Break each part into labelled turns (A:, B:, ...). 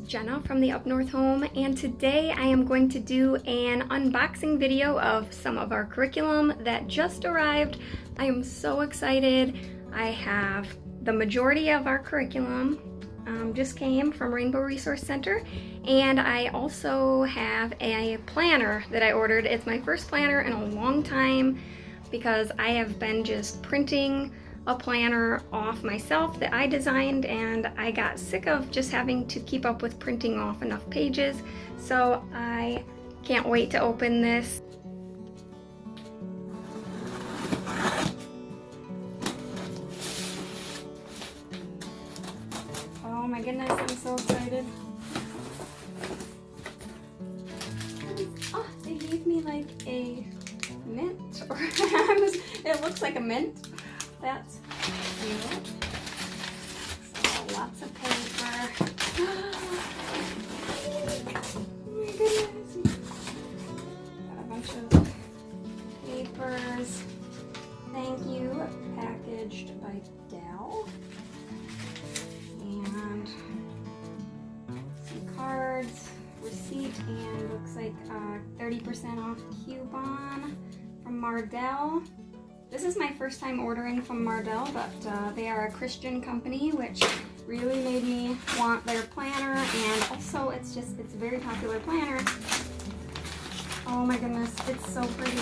A: Jenna from the Up North Home, and today I am going to do an unboxing video of some of our curriculum that just arrived. I am so excited. I have the majority of our curriculum just came from Rainbow Resource Center, and I also have a planner that I ordered. It's my first planner in a long time because I have been just printing a planner off myself that I designed, and I got sick of just having to keep up with printing off enough pages. So I can't wait to open this. Oh my goodness, I'm so excited. Oh, they gave me like a mint, or it looks like a mint. That's cute. So lots of paper. Oh my goodness. Got a bunch of papers. Thank you, packaged by Dell. And some cards, receipt, and looks like 30% off coupon from Mardell. This is my first time ordering from Mardell, but they are a Christian company, which really made me want their planner, and also it's a very popular planner. Oh my goodness, it's so pretty.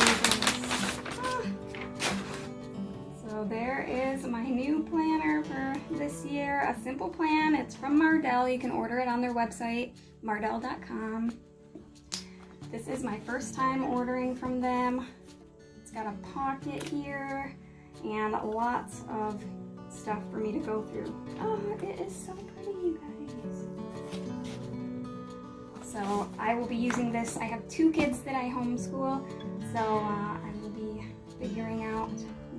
A: So there is my new planner for this year, a simple plan. It's from Mardell. You can order it on their website, mardell.com. This is my first time ordering from them. Got a pocket here and lots of stuff for me to go through. Oh, it is so pretty, you guys. So I will be using this. I have 2 kids that I homeschool, so I will be figuring out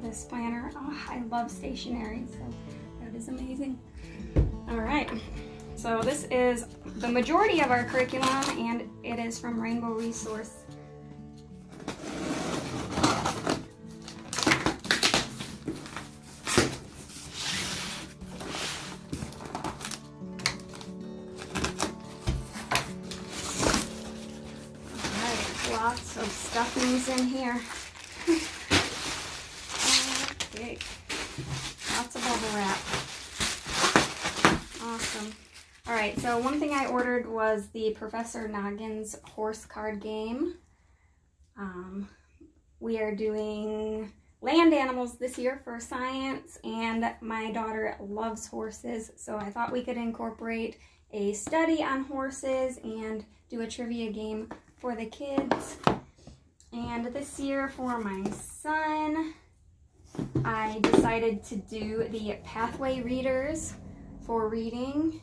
A: this planner. Oh, I love stationery, so that is amazing. All right, so this is the majority of our curriculum, and it is from Rainbow Resource. Lots of stuffings in here. Okay. Lots of bubble wrap. Awesome. Alright, so one thing I ordered was the Professor Noggins horse card game. We are doing land animals this year for science, and my daughter loves horses, so I thought we could incorporate a study on horses and do a trivia game for the kids. And this year for my son, I decided to do the Pathway Readers for reading.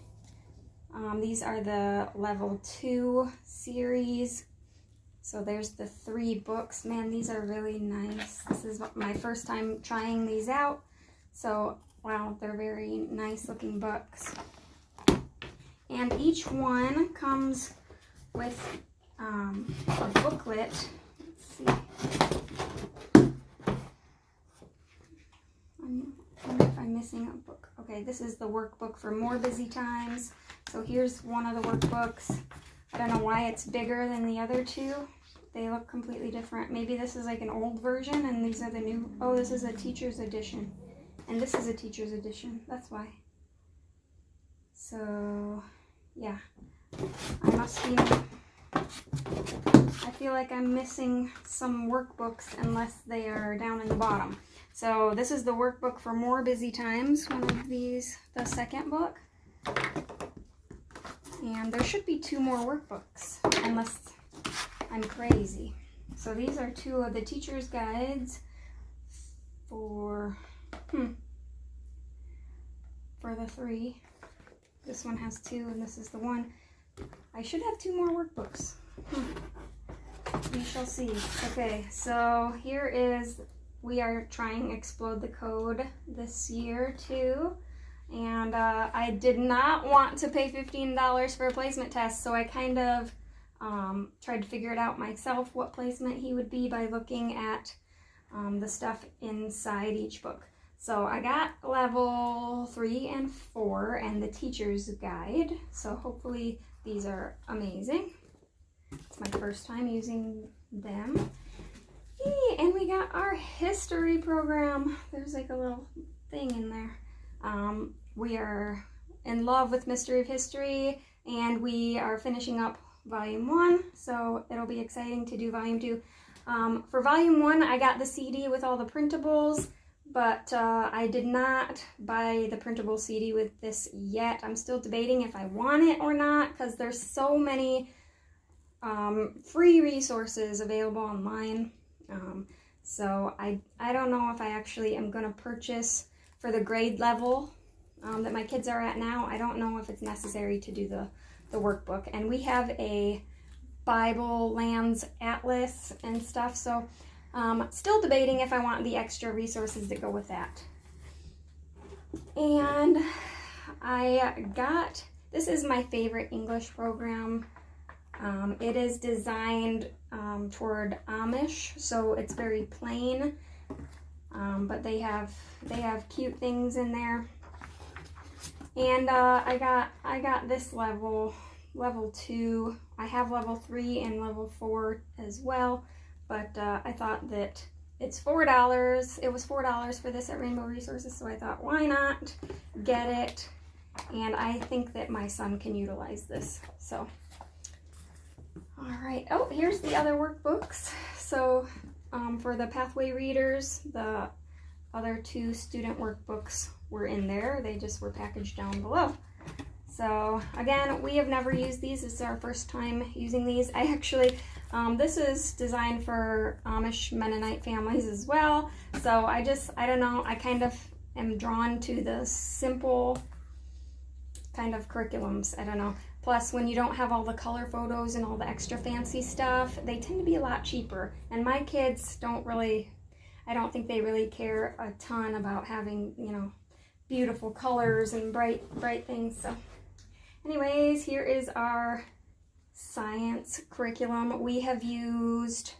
A: These are the level 2 series. So there's the 3 books. Man, these are really nice. This is my first time trying these out. So, wow, they're very nice looking books. And each one comes with a booklet. Let's see. I wonder if I'm missing a book. Okay, this is the workbook for More Busy Times. So here's one of the workbooks. I don't know why it's bigger than the other 2. They look completely different. Maybe this is like an old version and these are the new. Oh, this is a teacher's edition. And this is a teacher's edition. That's why. So, yeah. I must be... I feel like I'm missing some workbooks unless they are down in the bottom. So this is the workbook for More Busy Times, one of these, the second book. And there should be 2 more workbooks, unless I'm crazy. So these are 2 of the teacher's guides for the 3. This one has 2 and this is the 1. I should have 2 more workbooks. We shall see. Okay, so here is, we are trying Explode the Code this year too. And I did not want to pay $15 for a placement test, so I kind of tried to figure it out myself, what placement he would be, by looking at the stuff inside each book. So I got level 3 and 4 and the teacher's guide. So hopefully These are amazing. It's my first time using them. Yay, and we got our history program. There's like a little thing in there. We are in love with Mystery of History, and we are finishing up Volume 1, so it'll be exciting to do Volume 2. For Volume 1, I got the CD with all the printables, but I did not buy the printable CD with this yet. I'm still debating if I want it or not, because there's so many free resources available online. So I don't know if I actually am going to purchase for the grade level that my kids are at now. I don't know if it's necessary to do the workbook. And we have a Bible lands atlas and stuff, so still debating if I want the extra resources that go with that. And this is my favorite English program. It is designed toward Amish, so it's very plain, but they have cute things in there. And I got this level 2. I have level 3 and level 4 as well, but I thought that it's $4. It was $4 for this at Rainbow Resources, so I thought, why not get it? And I think that my son can utilize this. So, all right. Oh, here's the other workbooks. So, for the Pathway readers, the other 2 student workbooks were in there. They just were packaged down below. So again, we have never used these. This is our first time using these. I actually, this is designed for Amish Mennonite families as well. So I don't know, I kind of am drawn to the simple kind of curriculums. I don't know. Plus, when you don't have all the color photos and all the extra fancy stuff, they tend to be a lot cheaper. And my kids don't really, I don't think they really care a ton about having, you know, beautiful colors and bright things. So anyways, here is our science curriculum. We have used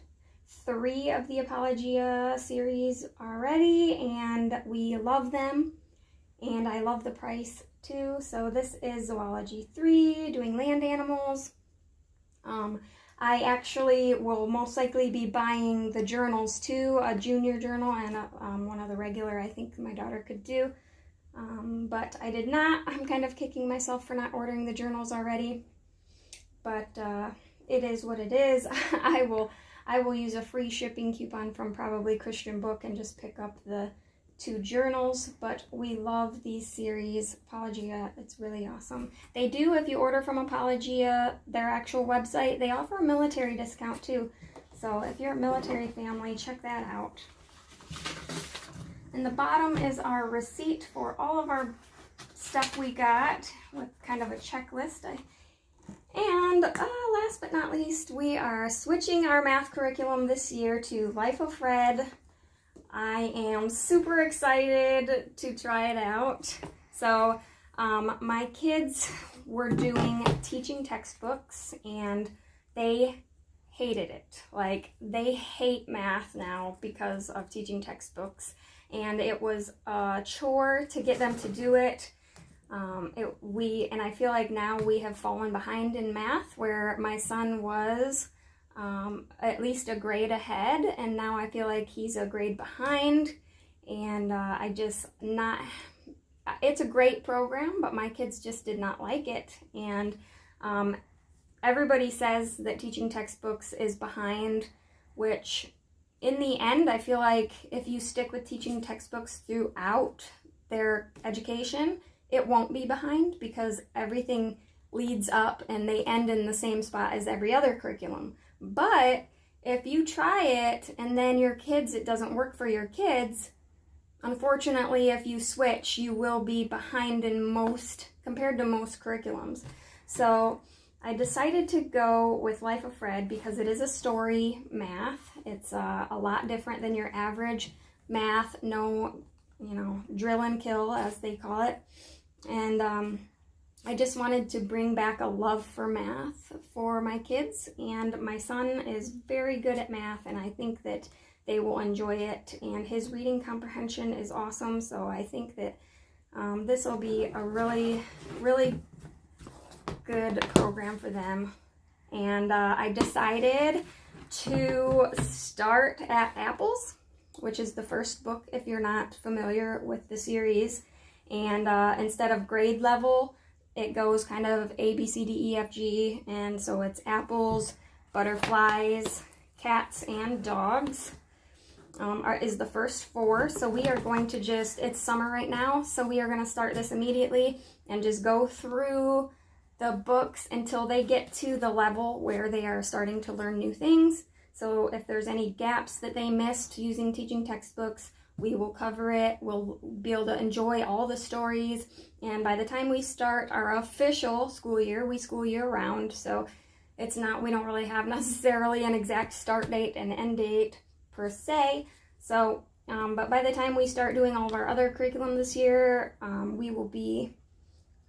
A: 3 of the Apologia series already, and we love them, and I love the price too. So this is Zoology 3, doing land animals. I actually will most likely be buying the journals too, a junior journal and one of the regular I think my daughter could do. But I did not. I'm kind of kicking myself for not ordering the journals already, but it is what it is. I will use a free shipping coupon from probably Christian Book and just pick up the 2 journals. But we love these series. Apologia, it's really awesome. They do, if you order from Apologia, their actual website, they offer a military discount too. So if you're a military family, check that out. And the bottom is our receipt for all of our stuff we got with kind of a checklist. And last but not least, we are switching our math curriculum this year to Life of Fred. I am super excited to try it out. So my kids were doing teaching textbooks and they hated it. Like, they hate math now because of teaching textbooks. And it was a chore to get them to do it. And I feel like now we have fallen behind in math, where my son was at least a grade ahead, and now I feel like he's a grade behind. And it's a great program, but my kids just did not like it. And everybody says that teaching textbooks is behind, which in the end, I feel like if you stick with teaching textbooks throughout their education, it won't be behind, because everything leads up and they end in the same spot as every other curriculum. But if you try it and then it doesn't work for your kids, unfortunately, if you switch, you will be behind compared to most curriculums. So I decided to go with Life of Fred because it is a story math. It's a lot different than your average math, no, drill and kill, as they call it. And I just wanted to bring back a love for math for my kids. And my son is very good at math, and I think that they will enjoy it. And his reading comprehension is awesome. So I think that this will be a really, really good program for them. And I decided to start at Apples, which is the first book if you're not familiar with the series. And instead of grade level, it goes kind of A, B, C, D, E, F, G. And so it's apples, butterflies, cats, and dogs is the first 4. So we are going to just, it's summer right now, so we are going to start this immediately and just go through the books until they get to the level where they are starting to learn new things. So if there's any gaps that they missed using teaching textbooks, we will cover it. We'll be able to enjoy all the stories. And by the time we start our official school year, we school year round. So it's not, we don't really have necessarily an exact start date and end date per se. So, but by the time we start doing all of our other curriculum this year, we will be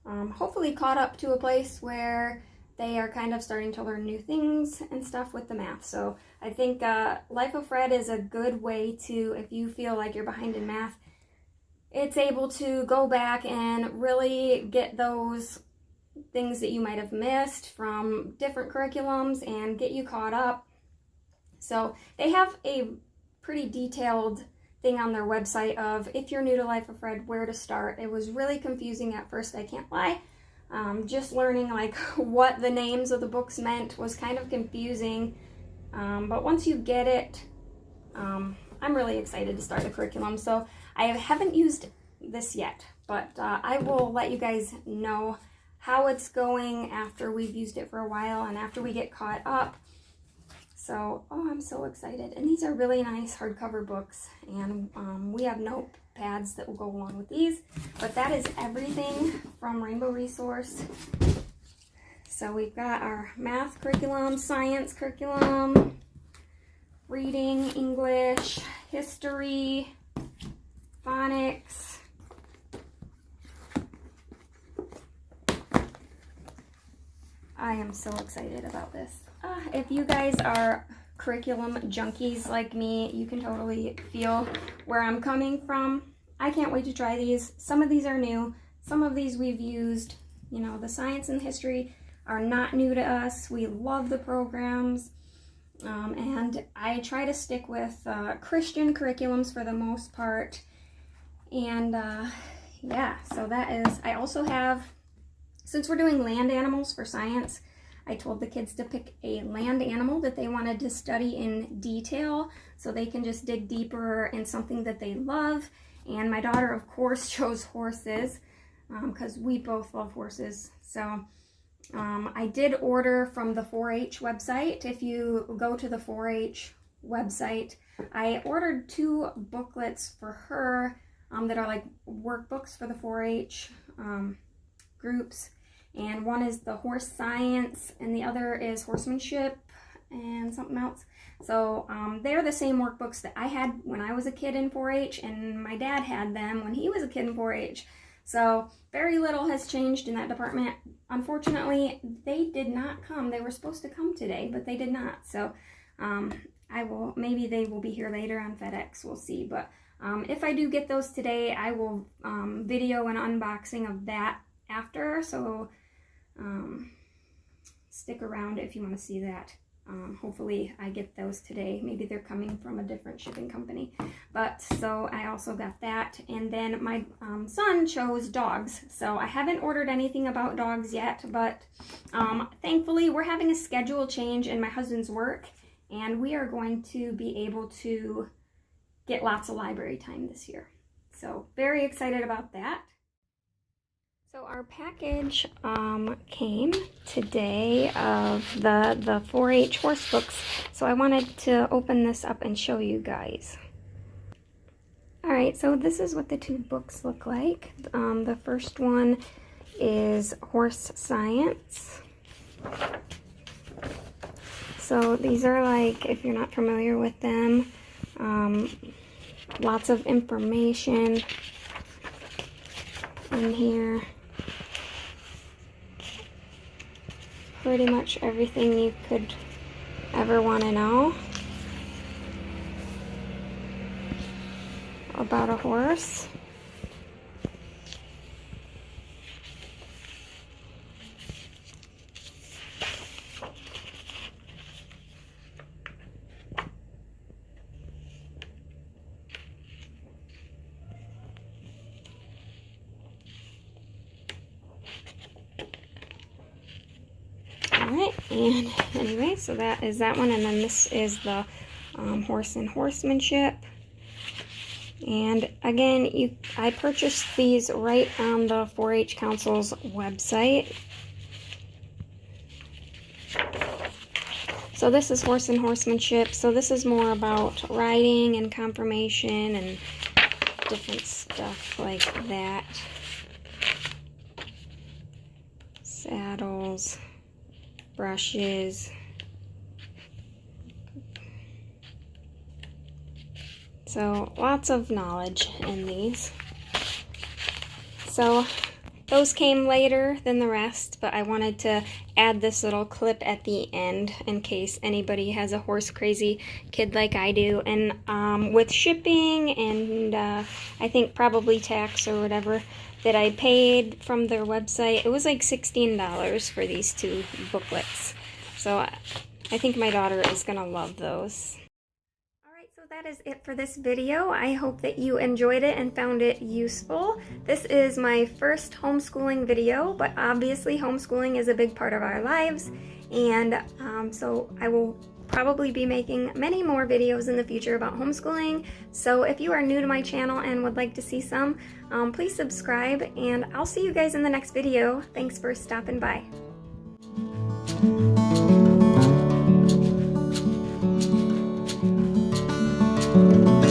A: hopefully caught up to a place where they are kind of starting to learn new things and stuff with the math. So I think Life of Fred is a good way to, if you feel like you're behind in math, it's able to go back and really get those things that you might have missed from different curriculums and get you caught up. So they have a pretty detailed thing on their website of, if you're new to Life of Fred, where to start. It was really confusing at first, I can't lie. Just learning like what the names of the books meant was kind of confusing. But once you get it, I'm really excited to start the curriculum. So I haven't used this yet, but I will let you guys know how it's going after we've used it for a while and after we get caught up. So, oh, I'm so excited. And these are really nice hardcover books. And we have notepads that will go along with these. But that is everything from Rainbow Resource. So we've got our math curriculum, science curriculum, reading, English, history, phonics. I am so excited about this. If you guys are curriculum junkies like me, you can totally feel where I'm coming from. I can't wait to try these. Some of these are new. Some of these we've used. You know, the science and history are not new to us. We love the programs. And I try to stick with Christian curriculums for the most part. And yeah, so that is, I also have, since we're doing land animals for science, I told the kids to pick a land animal that they wanted to study in detail so they can just dig deeper in something that they love. And my daughter, of course, chose horses because we both love horses. So I did order from the 4-H website. If you go to the 4-H website, I ordered 2 booklets for her that are like workbooks for the 4-H groups. And one is the horse science and the other is horsemanship and something else. So they're the same workbooks that I had when I was a kid in 4-H, and my dad had them when he was a kid in 4-H. So very little has changed in that department. Unfortunately, they did not come. They were supposed to come today, but they did not. So maybe they will be here later on FedEx. We'll see. But if I do get those today, I will video an unboxing of that after. So stick around if you want to see that. Hopefully I get those today. Maybe they're coming from a different shipping company. But so I also got that. And then my son chose dogs. So I haven't ordered anything about dogs yet, but thankfully we're having a schedule change in my husband's work, and we are going to be able to get lots of library time this year. So very excited about that. So our package came today of the 4-H horse books. So I wanted to open this up and show you guys. Alright, so this is what the 2 books look like. The first one is Horse Science. So these are like, if you're not familiar with them, lots of information in here. Pretty much everything you could ever want to know about a horse. And anyway, so that is that one, and then this is the horse and horsemanship. And again, I purchased these right on the 4-H Council's website. So this is horse and horsemanship. So this is more about riding and conformation and different stuff like that. Saddles, brushes. So lots of knowledge in these. So those came later than the rest, but I wanted to add this little clip at the end in case anybody has a horse crazy kid like I do. And with shipping and I think probably tax or whatever that I paid from their website, it was like $16 for these 2 booklets. So I think my daughter is gonna love those. So that is it for this video. I hope that you enjoyed it and found it useful. This is my first homeschooling video, but obviously homeschooling is a big part of our lives, and so I will probably be making many more videos in the future about homeschooling. So if you are new to my channel and would like to see some, please subscribe, and I'll see you guys in the next video. Thanks for stopping by. Thank you.